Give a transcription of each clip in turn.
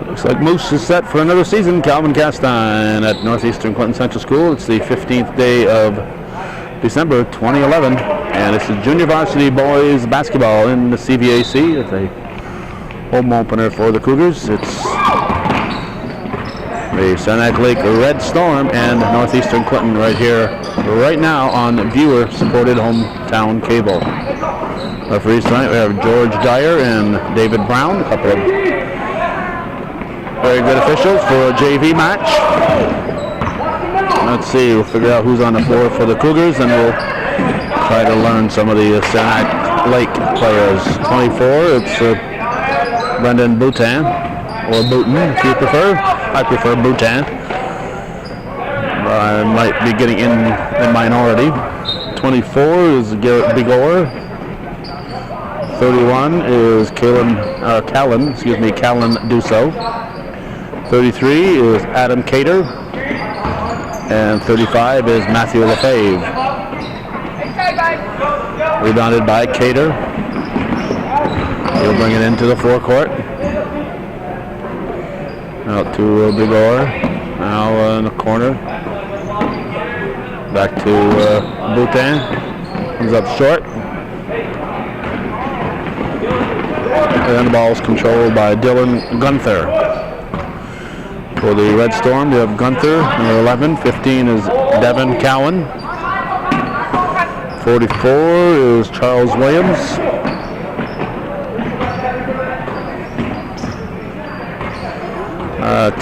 Looks like Moose is set for another season. Calvin Castine at Northeastern Clinton Central School. It's the 15th day of December 2011, and this is junior varsity boys basketball in the CVAC. It's a home opener for the Cougars. It's the Saranac Lake Red Storm and Northeastern Clinton right here, right now on viewer-supported hometown cable. Referees tonight, we have George Dyer and David Brown, a couple of very good officials for a JV match. Let's see, we'll figure out who's on the floor for the Cougars, and we'll try to learn some of the Saranac Lake players. 24, it's Brendan Boutin, or Boutin if you prefer. I prefer Boutin. I might be getting in the minority. 24 is Garrett Bigor. 31 is Callan Dusso. 33 is Adam Cater. And 35 is Matthew Lefebvre. Rebounded by Cater. He'll bring it into the forecourt. Out to Bigor. Now in the corner. Back to Boutin. He's up short. And the ball is controlled by Dylan Gunther. For the Red Storm, we have Gunther, number 11. 15 is Devin Cowan. 44 is Charles Williams.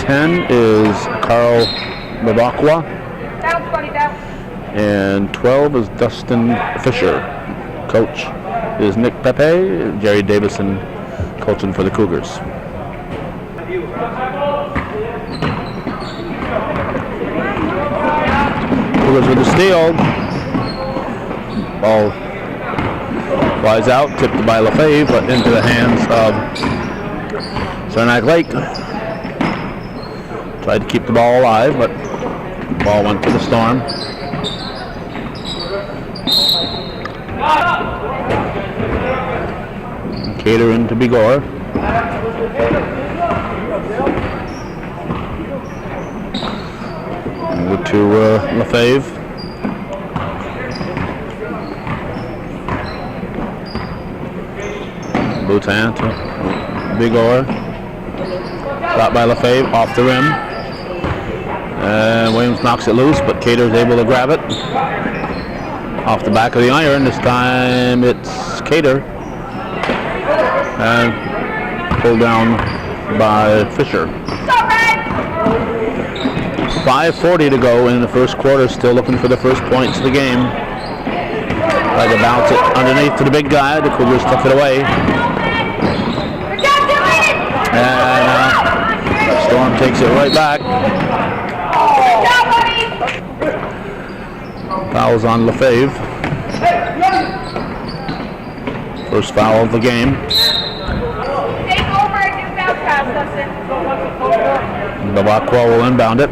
10 is Carl Babakwa. And 12 is Dustin Fisher. Coach is Nick Pepe. Jerry Davison coaching for the Cougars. Cougars with the steal. Ball flies out, tipped by Lefebvre, but into the hands of Saranac Lake. Tried to keep the ball alive, but the ball went to the Storm. Cater into Bigor. Over to Lefebvre. Boutin to Bigor. Shot by Lefebvre off the rim. And Williams knocks it loose, but Cater's able to grab it. Off the back of the iron. This time it's Cater. And pulled down by Fisher. 5:40 to go in the first quarter. Still looking for the first points of the game. Try to bounce it underneath to the big guy. The Cougars took it away. And Storm takes it right back. Foul's on Lefebvre. First foul of the game. Babakwa will inbound it.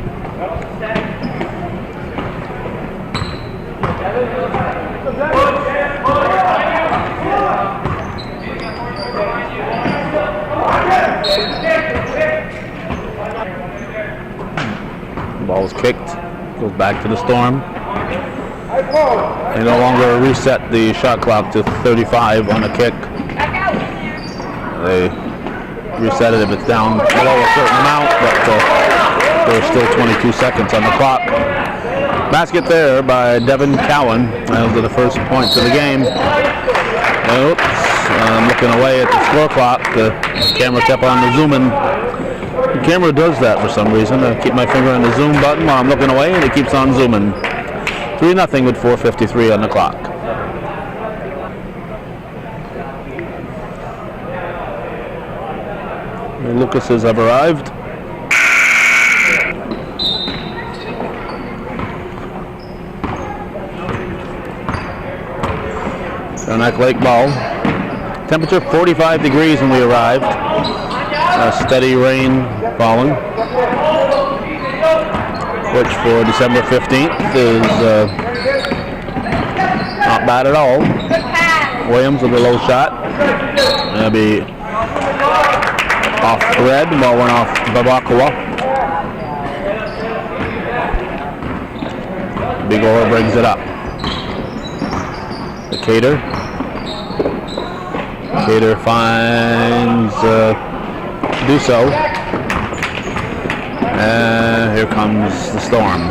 The ball is kicked. Goes back to the Storm. They no longer reset the shot clock to 35 on a kick. They reset it if it's down below a certain amount, but there's still 22 seconds on the clock. Basket there by Devin Cowan. Those are the first points of the game. Oops, I'm looking away at the score clock. The camera kept on the zooming. The camera does that for some reason. I keep my finger on the zoom button while I'm looking away, and it keeps on zooming. 3-0 with 4:53 on the clock. The Lucases have arrived. Saranac Lake ball. Temperature 45 degrees when we arrived. Steady rain falling. Which for December 15th is not bad at all. Williams with a low shot. That'll be off red. Ball went off Babakawa. Big Oar brings it up. The Cater. Cater finds Duso. And here comes the Storm.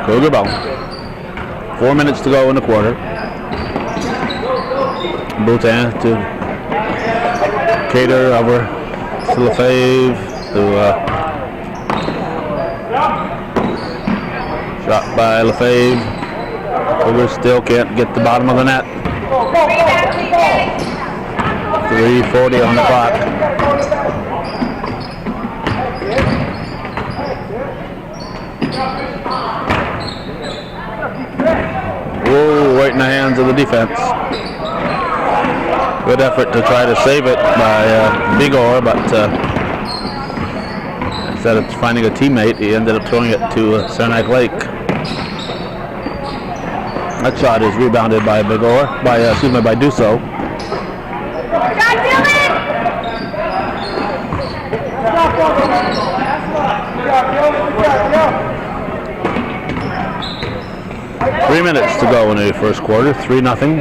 Cougar ball. 4 minutes to go in the quarter. Boutin to Cater over to Lefebvre to shot by Lefebvre. Cougars still can't get the bottom of the net. 3:40 on the clock. Whoa, right in the hands of the defense. Good effort to try to save it by Big Oar, but instead of finding a teammate, he ended up throwing it to Saranac Lake. That shot is rebounded by Big Oar, by Duso. Three minutes to go in the first quarter, 3-0.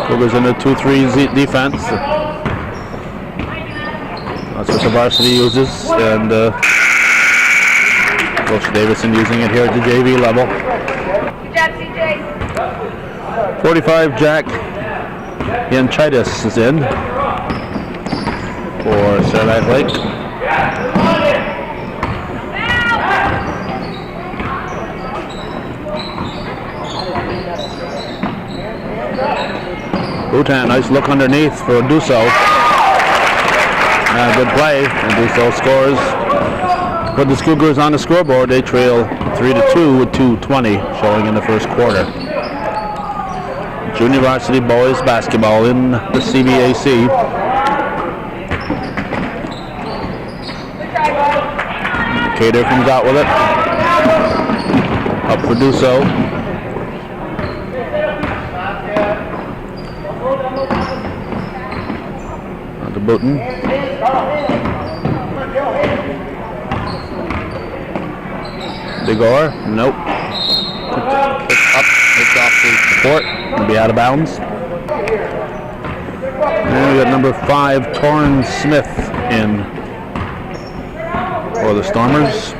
Cougars in the 2-3 defense. That's what the varsity uses, and Coach Davison using it here at the JV level. Good job, CJ. 45, Jack Yanchitis is in for Saranac Lake. Boutin, nice look underneath for Duso. Good play, and Duso scores. Put the Cougars on the scoreboard. They trail 3-2 with 2:20 showing in the first quarter. Junior varsity boys basketball in the CBAC. Cater comes out with it. Up for Duso. On to Boutin. Big Oar, nope. It's off the support. It'll be out of bounds. And we got number 5, Torrin Smith in for the Stormers.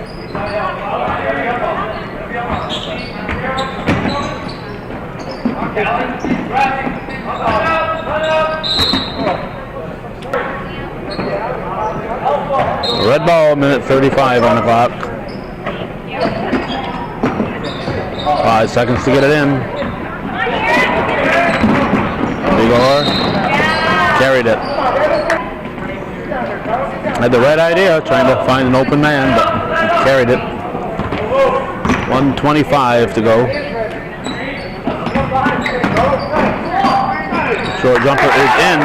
Red ball, minute 35 on the clock. 5 seconds to get it in. Big Oar carried it. Had the right idea, trying to find an open man, but carried it. 1:25 to go. Short jumper is in.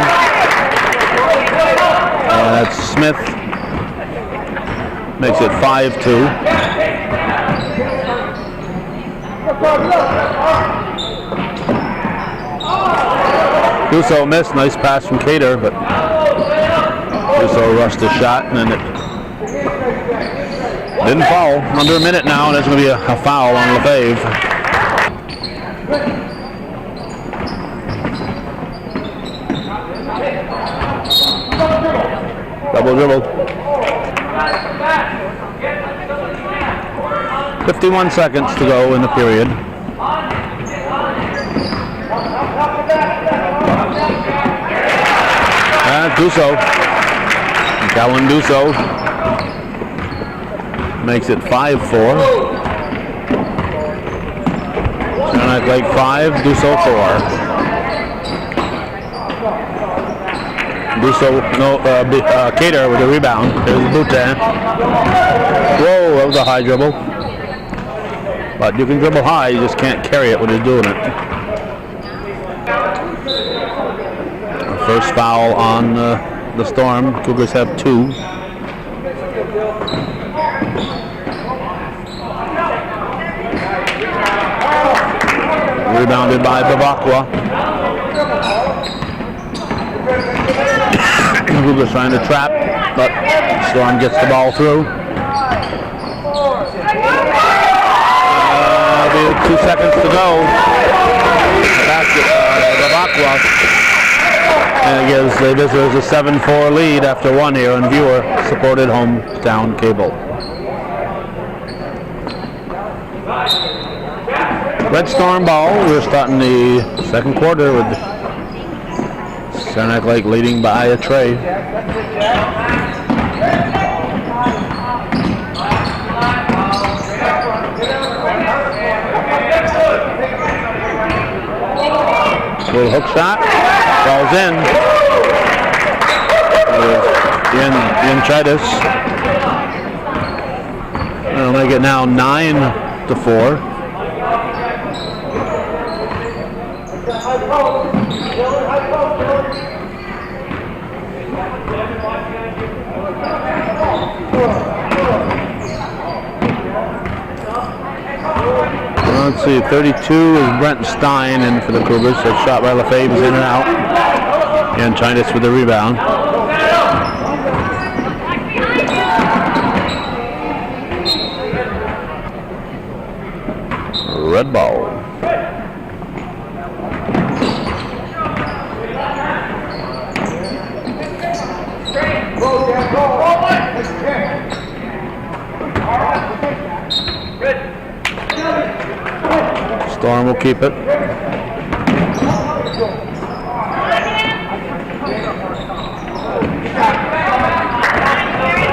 That's Smith. Makes it 5-2. Duso missed. Nice pass from Cater, but Duso rushed the shot, and then it didn't fall. Under a minute now, and there's going to be a foul on Lefebvre. Double dribble. 51 seconds to go in the period. Duso. Callan Duso makes it 5-4. Saranac Lake 5, Duso 4. Cater with the rebound. There's Bhutan. Whoa, that was a high dribble. But you can dribble high, you just can't carry it when you're doing it. First foul on the Storm. Cougars have 2. Rebounded by Bavakwa. Cougars trying to trap, but Storm gets the ball through. 2 seconds to go. Basket by Bavakwa. And it gives the visitors a 7-4 lead after 1 here on viewer supported hometown cable. Red Storm ball. We're starting the second quarter with Saranac Lake leading by a tray. Little hook shot. Falls in. Yanchitis. They'll make it now 9-4. Let's see, 32 is Brent Stein in for the Cougars. So shot by Lefebvre is in and out. And Chinas with the rebound. Red ball. Storm will keep it.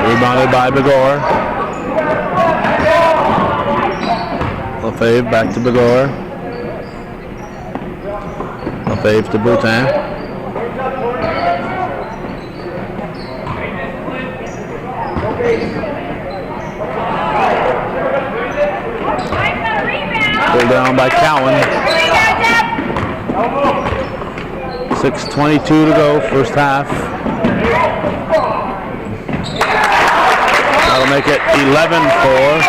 Rebounded by Begor. Lefebvre back to Begor. Lefebvre to Bhutan. Pulled down by Cowan. 6:22 to go, first half. That'll make it 11-4.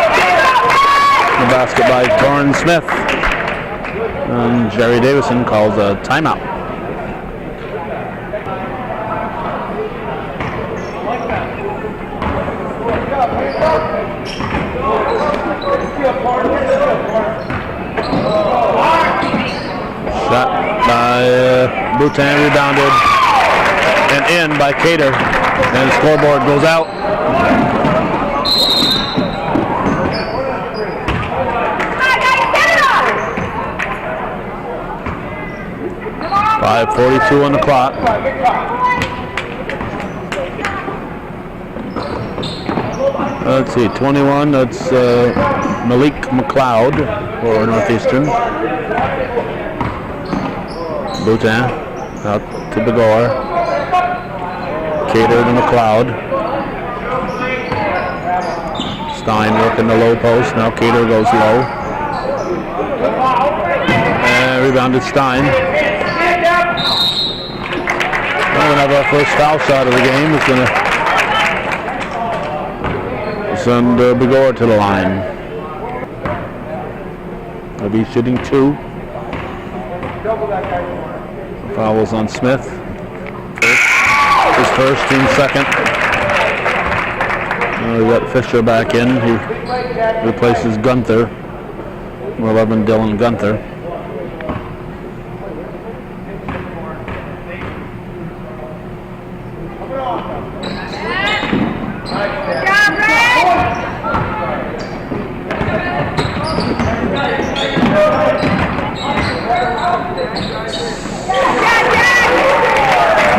The basket by Torrin Smith. And Jerry Davison calls a timeout. Shot by Bhutan, rebounded and in by Cater. And the scoreboard goes out. 5:42 on the clock. Let's see, 21, that's Malik McLeod for Northeastern. Bhutan out to Begor. Cater to McLeod. Stein working the low post. Now Cater goes low. And rebounded Stein. We're going to have our first foul shot of the game. It's going to send Begor to the line. They'll be shooting 2. Fouls on Smith. His first, team second. We got Fisher back in. He replaces Gunther. 11 Dylan Gunther.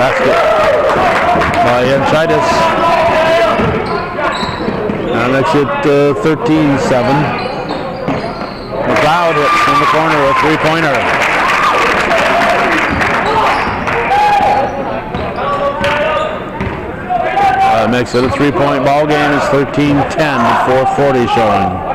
Basket by Yanchitis. Now that's it 13-7. McLeod hits from the corner, a three-pointer. makes it a 3-point ball game. It's 13-10, 4:40 showing.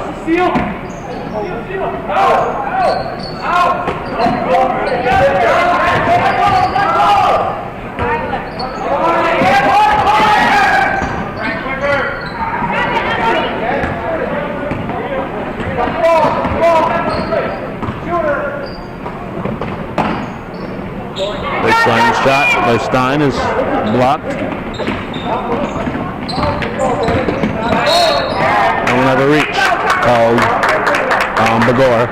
Baseline shot by Stein is blocked. And we'll have a reach called Begor.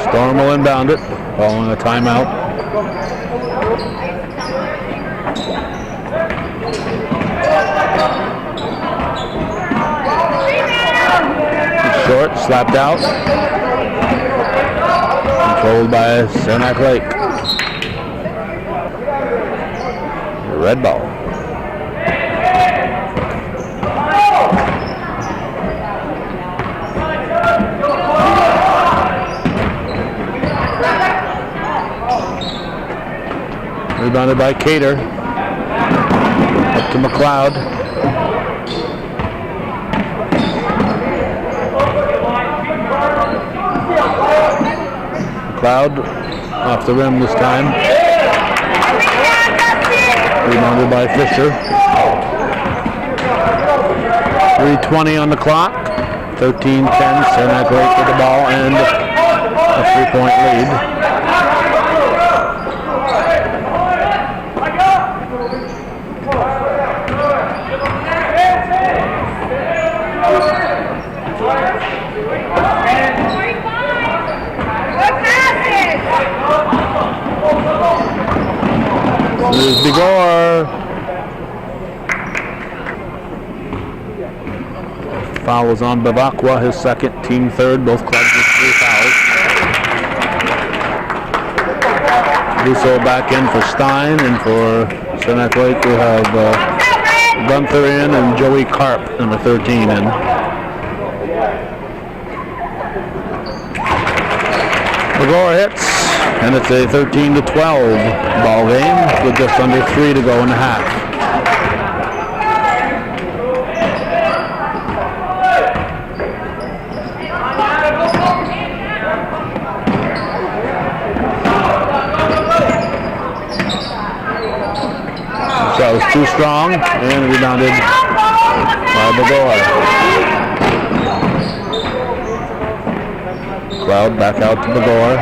Storm will inbound it, following a timeout. Short, slapped out. Controlled by Saranac Lake. Red ball. Rebounded by Cater. Up to McLeod. McLeod off the rim this time. Rebounded by Fisher. 3:20 on the clock. 13-10. Saranac Lake with the ball and a 3-point lead. There's Begor. Foul is on Bavacqua, his second, team third. Both clubs with 3 fouls. Russo back in for Stein, and for Saranac Lake we have Gunther in and Joey Karp, number 13 in. Begor hits. And it's a 13-12 ball game with just under 3 to go in the half. That was too strong and rebounded by Begor. Cloud back out to Begor.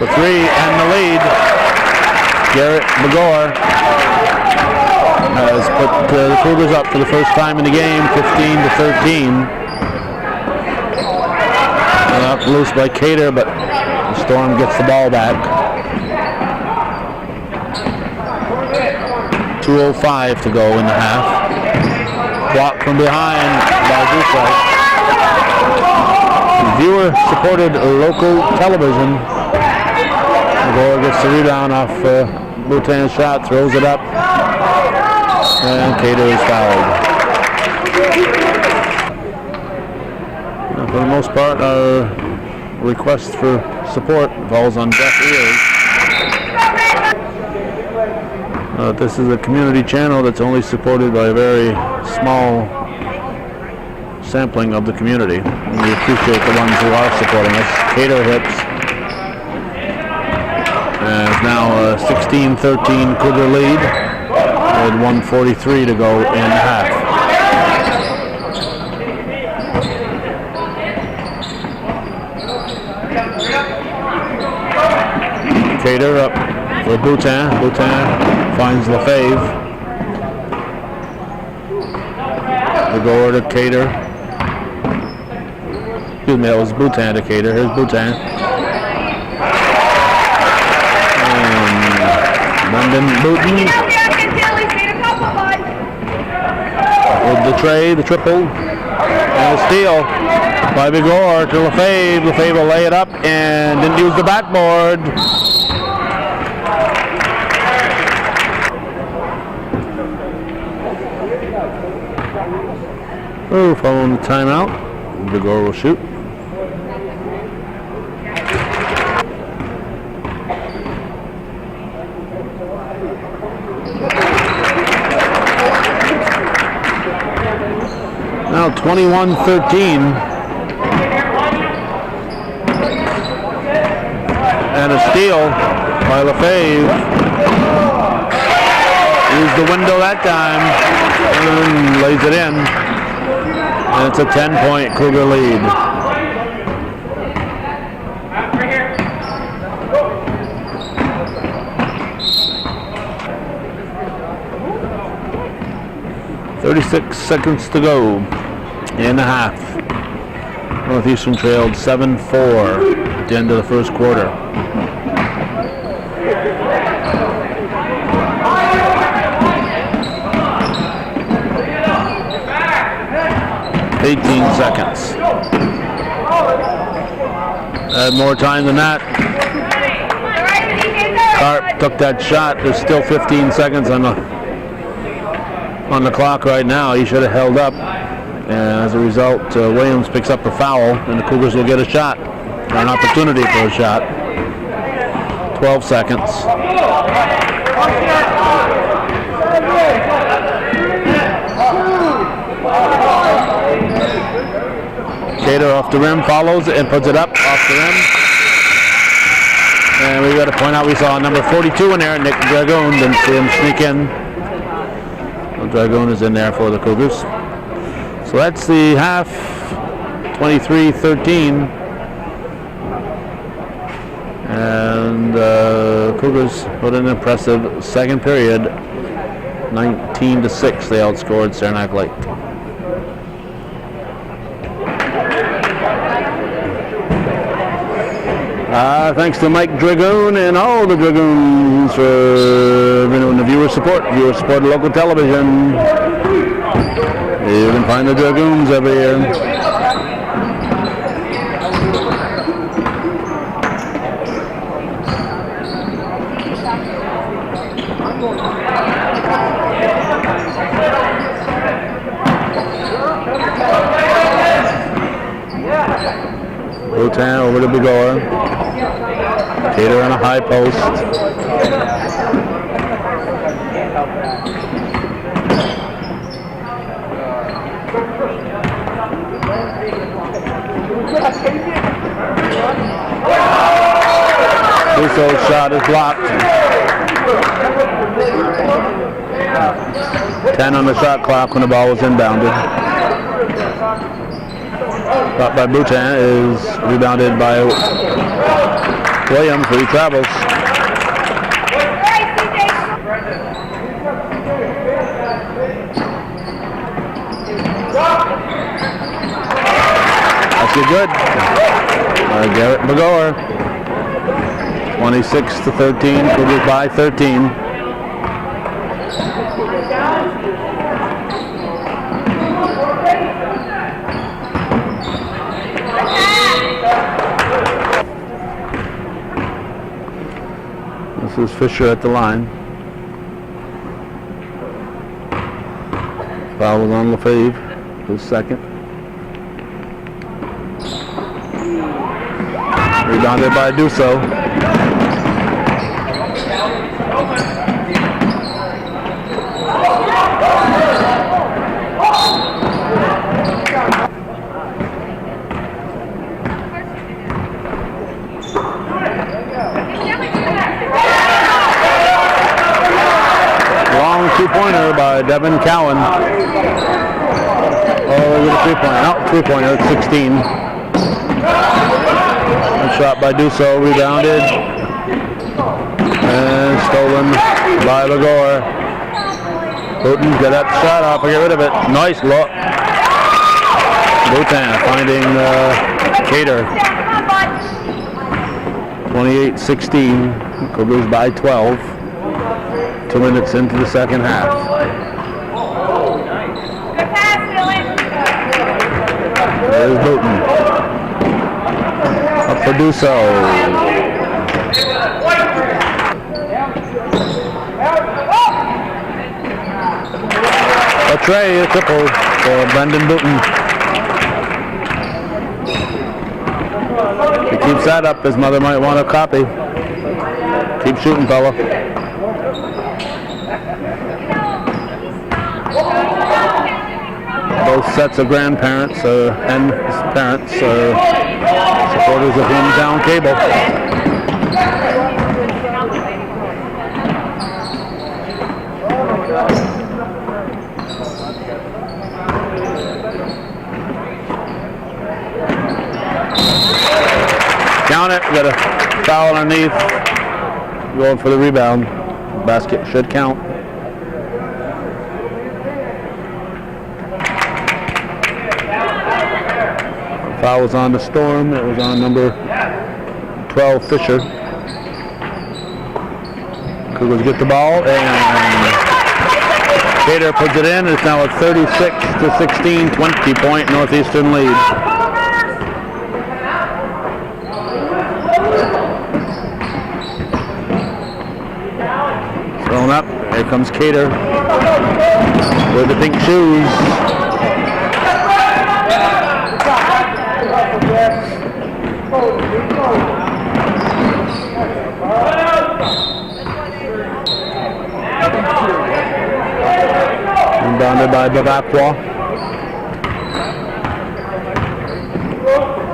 The 3 and the lead. Garrett Begor has put the Cougars up for the first time in the game, 15-13. Knocked loose by Cater, but the Storm gets the ball back. 2:05 to go in the half. Blocked from behind by Ducey. Viewer-supported local television. Begor gets the rebound off Boutin's shot, throws it up, and Cater is fouled. Now, for the most part, our request for support falls on deaf ears. This is a community channel that's only supported by a very small sampling of the community. And we appreciate the ones who are supporting us. Cater hits. And it's now a 16-13 Cougar lead with 1:43 to go in the half. Cater up for Boutin. Boutin finds Lefebvre. Begor to Cater. Excuse me, that was Boutin to Cater. Here's Boutin. London Boutin with the tray, the triple, and a steal by Begor to Lefebvre. Lefebvre will lay it up and didn't use the backboard. Oh, following the timeout, Begor will shoot. Now 21-13. And a steal by Lefebvre. Used the window that time and lays it in. And it's a 10-point Cougar lead. .36 seconds to go in the half. Northeastern trailed 7-4 at the end of the first quarter. Seconds. Had more time than that. Carp took that shot. There's still 15 seconds on the clock right now. He should have held up. And as a result, Williams picks up a foul, and the Cougars will get a shot, or an opportunity for a shot. 12 seconds. Cater off the rim, follows and puts it up off the rim. And we got to point out we saw number 42 in there, Nick Dragoon. Didn't see him sneak in. So Dragoon is in there for the Cougars. So that's the half, 23-13. And Cougars put an impressive second period, 19-6. They outscored Saranac Lake. Thanks to Mike Dragoon and all the Dragoons for the viewer support of local television. You can find the Dragoons every year. Boutin over to Begor. Cater on a high post. Russo's shot is blocked. 10 on the shot clock when the ball was inbounded. Shot by Boutin is rebounded by Williams, but he travels. That's good. Garrett Begor. 26-13. Cougars by 13. This is Fisher at the line. Foul was on Lefebvre, his second. Rebounded by Dusso. Two-pointer by Devin Cowan. Oh, we got a three-pointer. No, three-pointer, 16. One shot by Dusso, rebounded. And stolen by Begor. Boutin get that shot off and get rid of it. Nice look. Boutin finding Cater. 28-16. Cougars by 12. 2 minutes into the second half. There's Boutin. Up for Dusso. A tray, a triple for Brendan Boutin. If he keeps that up, his mother might want a copy. Keep shooting, fella. Both sets of grandparents and parents are supporters of Hometown Cable. Count it. We got a foul underneath. Going for the rebound. Basket should count. Foul was on the Storm. It was on number 12, Fisher. Cougars get the ball, and Cater puts it in. It's now a 36-16, 20-point Northeastern lead. Thrown up. Here comes Cater with the pink shoes. Rebounded by Bavacqua.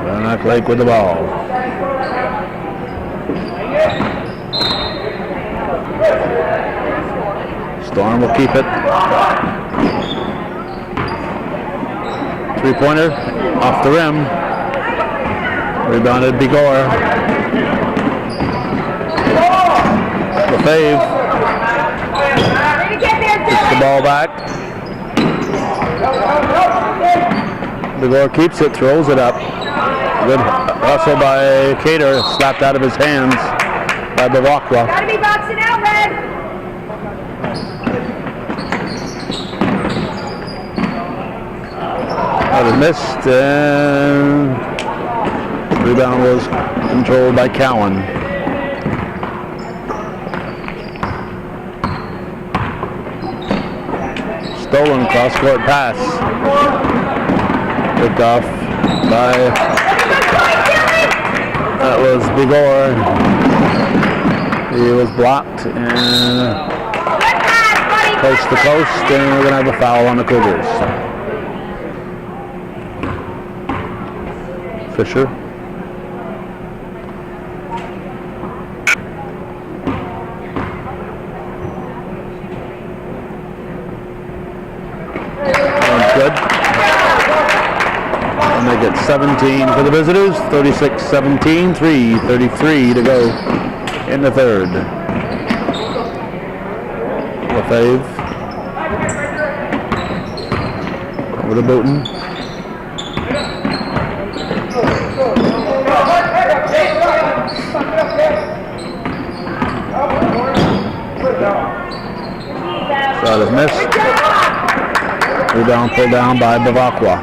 Saranac Lake with the ball. Storm will keep it. Three-pointer off the rim. Rebounded Bigor. Lefebvre gets the ball back. Bigor keeps it, throws it up. Good hustle by Cater, slapped out of his hands by Bavacqua. Gotta be boxing out, Red. That was missed, and rebound was controlled by Cowan. Stolen cross-court pass. Picked off by, that was Bigor. He was blocked and coast to coast, and we're going to have a foul on the Cougars. Fisher. Good. And they get 17 for the visitors. 36-17, 3:33 to go in the third. Lefebvre. Over to Booten. Shot is missed. Rebound pulled down by Bavacqua.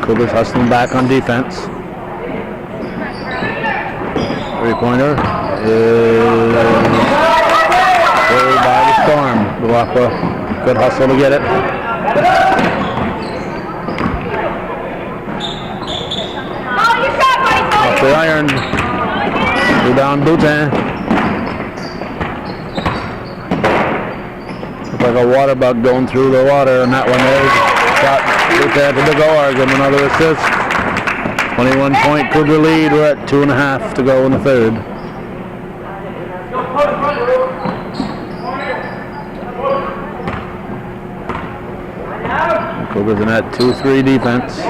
Cougars hustling back on defense. Three-pointer is carried by the Storm. Bavacqua, good hustle to get it. Off the iron. Rebound Boutin. Like a water bug going through the water, and that one there. Shot Boutin to Bigor, give him another assist. 21-point Cougar lead. We're at 2.5 to go in the third. Cougars in that 2-3 defense.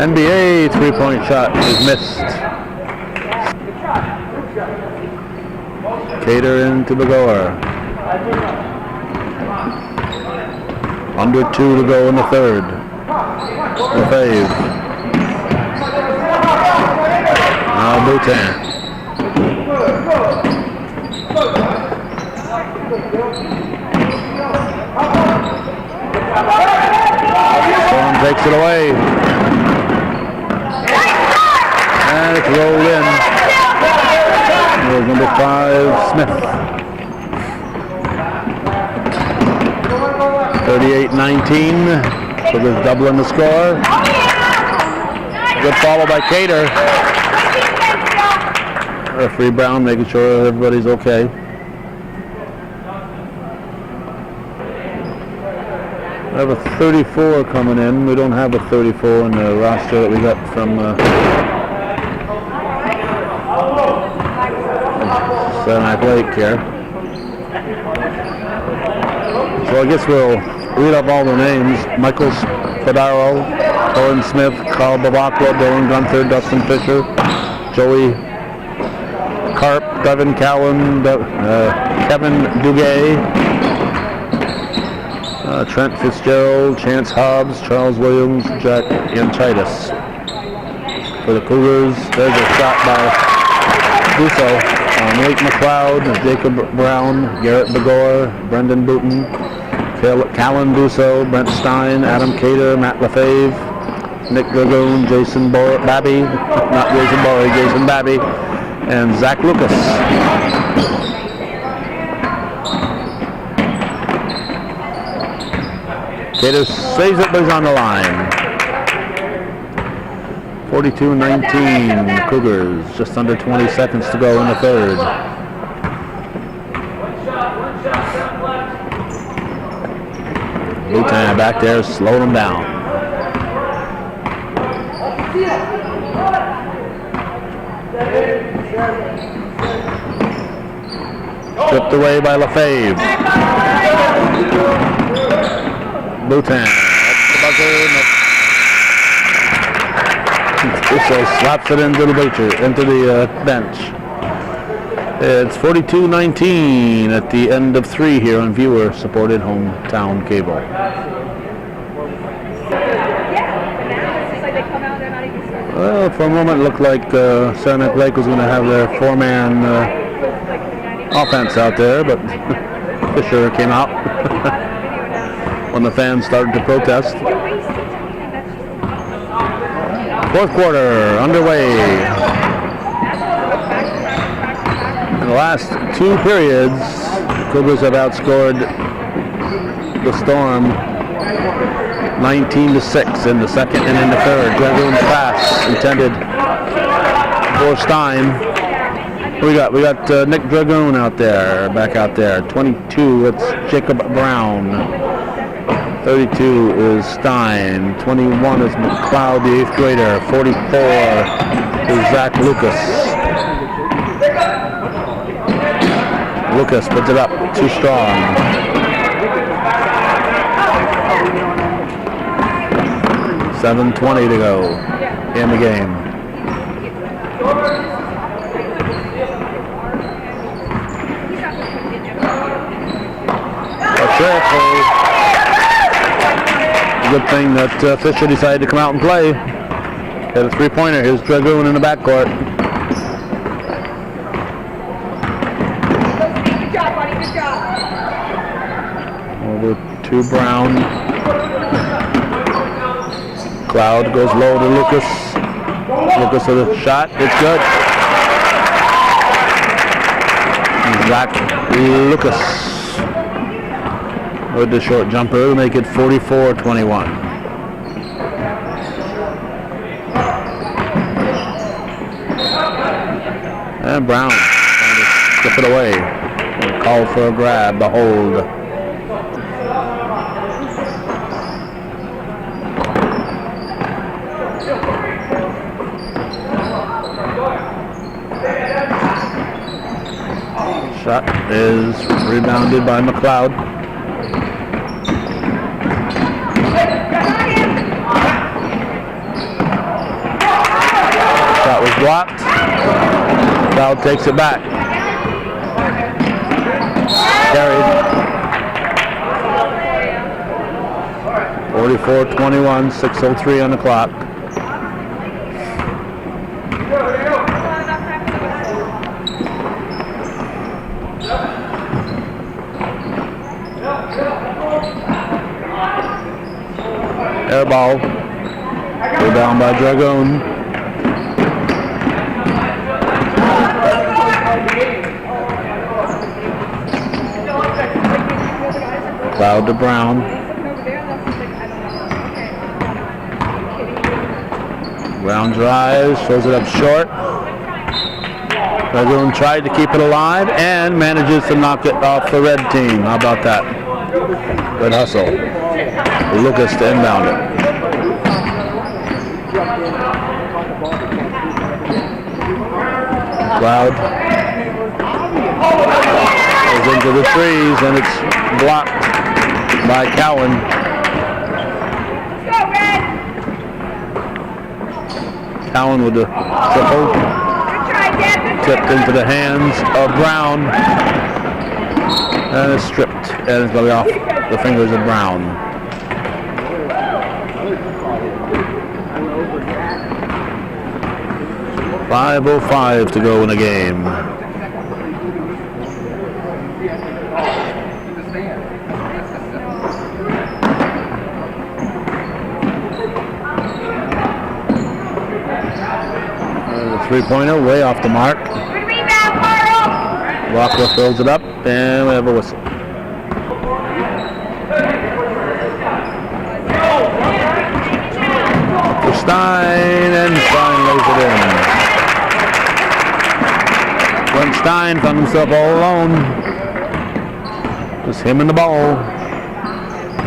NBA three-point shot is missed. Cater into Bigor. Under 2 to go in the third. Lefebvre. Now Boutin. Storm takes it away. And it's rolled in. is number 5, Smith. 38-19. Cougars doubling the score. Good follow by Cater. Referee Brown making sure everybody's okay. We have a 34 coming in. We don't have a 34 in the roster that we got from Saranac Lake here. So I guess we'll read up all the names. Michael Spadaro, Owen Smith, Carl Bavacqua, Dylan Gunther, Dustin Fisher, Joey Carp, Devin Cowan, Kevin Duguay, Trent Fitzgerald, Chance Hobbs, Charles Williams, Jack Yantitis. For the Cougars, there's a shot by Dusso. Nate McLeod, Jacob Brown, Garrett Begor, Brendan Booton, Callan Dusso, Brent Stein, Adam Cater, Matt Lefebvre, Nick Dragoon, Jason Babby, not Jason Bory, Jason Babby, and Zach Lucas. Cater saves it, but he's on the line. 42-19, Cougars, just under 20 seconds to go in the third. Lutan back there, slowed him down. Stripped away by Lefebvre. Lutan, that's the buzzer. So slaps it into the bench. It's 42-19 at the end of 3 here on viewer-supported hometown cable. Well, for a moment it looked like Saranac Lake was going to have their 4-man offense out there, but Fisher came out when the fans started to protest. Fourth quarter underway. In the last 2 periods, Cougars have outscored the Storm 19-6 in the second and in the third. Dragoon's pass intended for Stein. We got Nick Dragoon out there, back out there. 22, it's Jacob Brown. 32 is Stein. 21 is McLeod, the 8th grader. 44 is Zach Lucas. Lucas puts it up, too strong. $7:20 to go in the game. Good thing that Fisher decided to come out and play. Had a 3-pointer. Here's Dragoon in the backcourt. Good job, buddy. Good job. Over to Brown. Cloud goes low to Lucas. Lucas with a shot. It's good. Zach Lucas with the short jumper to make it 44-21. And Brown trying to skip it away. Call for a grab, the hold. Shot is rebounded by McLeod. Shot was blocked. McLeod takes it back. Carried. 44-21, 6:03 on the clock. Air ball. Rebound by Dragoon. Foul to Brown. Brown drives, throws it up short. Dragoon tried to keep it alive and manages to knock it off the red team. How about that? Good hustle. Lucas to inbound it. Cloud goes into the trees and it's blocked by Cowan. Cowan with the triple. Tipped into the hands of Brown. And it's stripped. And it's going to be off the fingers of Brown. .5:05 to go in the game. Three-pointer way off the mark. Walker fills it up, and we have a whistle. For Stein, and Stein lays it in. When Stein found himself all alone, just him and the ball.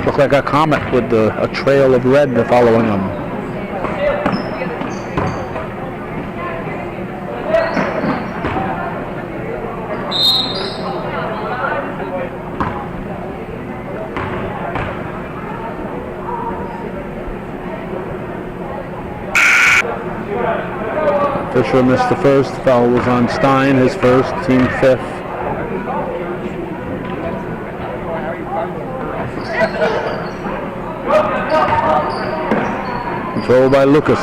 Looked like a comet with a trail of red following him. Fisher missed the first. Foul was on Stein, his first, team fifth. Controlled by Lucas.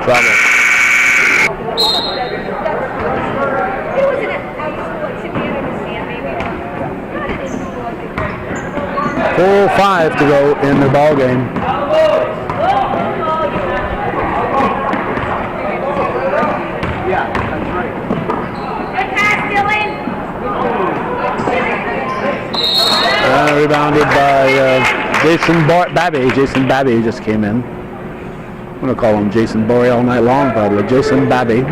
Travel. 4:05 to go in the ball game. Rebounded by Jason Babby. Jason Babby just came in. I'm going to call him Jason Borey all night long, probably. Jason Babby.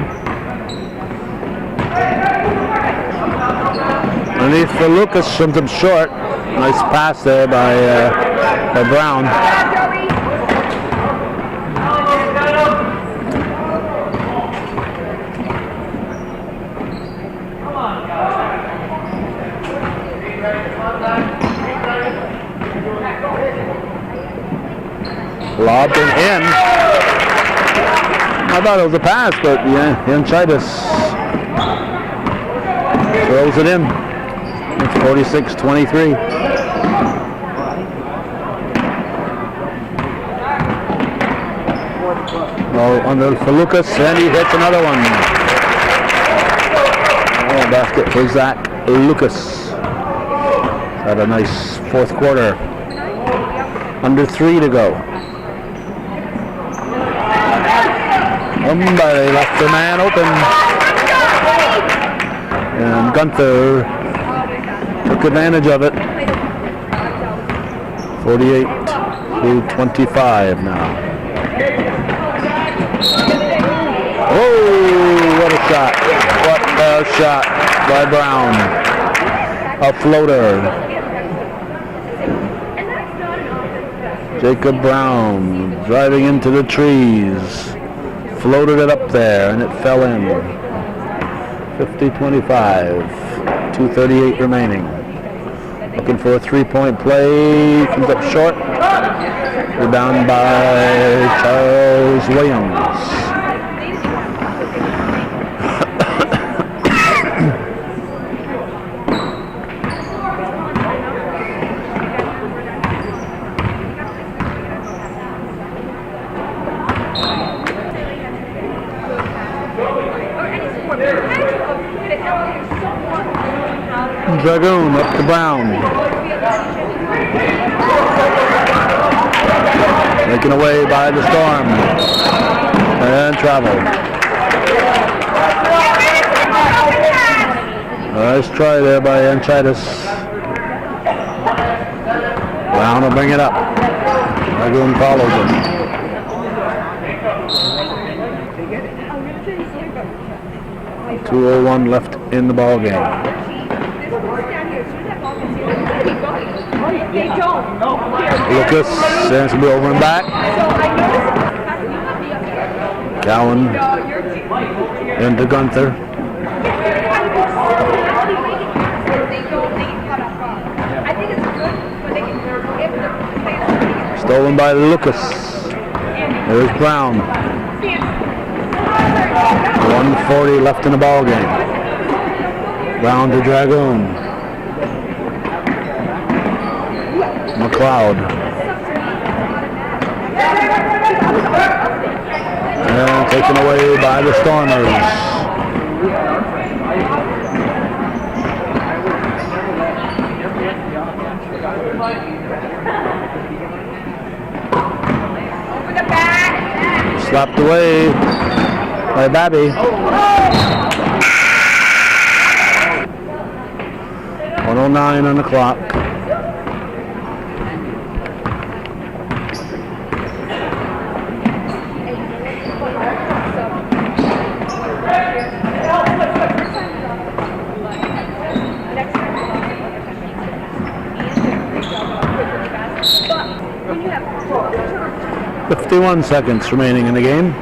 Underneath for Lucas, swims him short. Nice pass there by Brown. Lobbed and in. I thought it was a pass, but yeah, Yanchitis throws it in. It's 46-23. Well, under for Lucas, and he hits another one. Oh, basket for Zach Lucas. Had a nice fourth quarter. Under 3 to go. Somebody left the man open. And Gunther took advantage of it. 48-25 now. Oh, what a shot. What a shot by Brown. A floater. Jacob Brown driving into the trees. Floated it up there and it fell in. 50-25. 2:38 remaining. Looking for a three-point play. Comes up short. Rebound by Charles Williams. Dragoon up to Brown. Taken away by the Storm. And travel. Nice try there by Anchitis. Brown will bring it up. Dragoon follows him. 2:01 left in the ball game. Lucas sends the over and back. Cowan into Gunther. Stolen by Lucas. There's Brown. 1:40 left in the ball game. Brown to Dragoon. McLeod. And taken away by the Stormers. Slapped away by Babby. 1:09 on the clock. .51 seconds remaining in the game.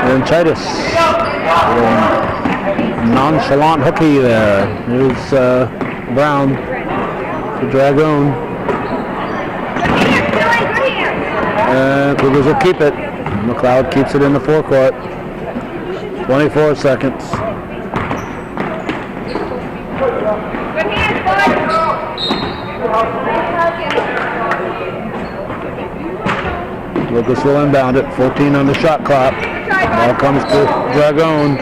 Anchitis. Nonchalant hooky there. Here's Brown to Dragoon. And Cougars will keep it. McLeod keeps it in the forecourt. 24 seconds. Lucas will inbound it. 14 on the shot clock. Ball comes to Dragoon.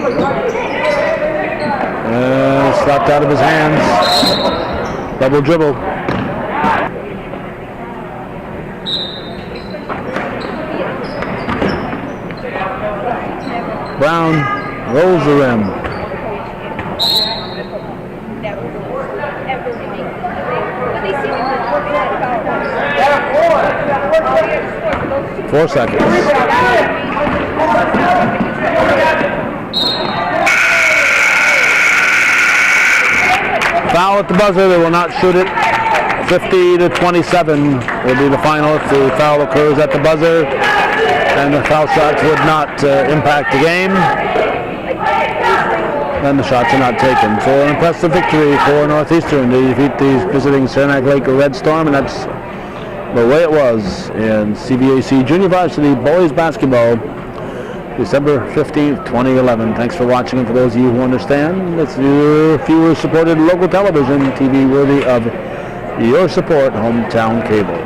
Slapped out of his hands. Double dribble. Brown rolls the rim. Four seconds. Foul at the buzzer. They will not shoot it. 50-27 will be the final if the foul occurs at the buzzer. And the foul shots would not impact the game. Then the shots are not taken. So an impressive victory for Northeastern to defeat the visiting Saranac Lake Red Storm, and that's the way it was in CVAC Junior Varsity Boys Basketball, December 15th, 2011. Thanks for watching, and for those of you who understand, it's your viewer-supported local television, TV worthy of your support, Hometown Cable.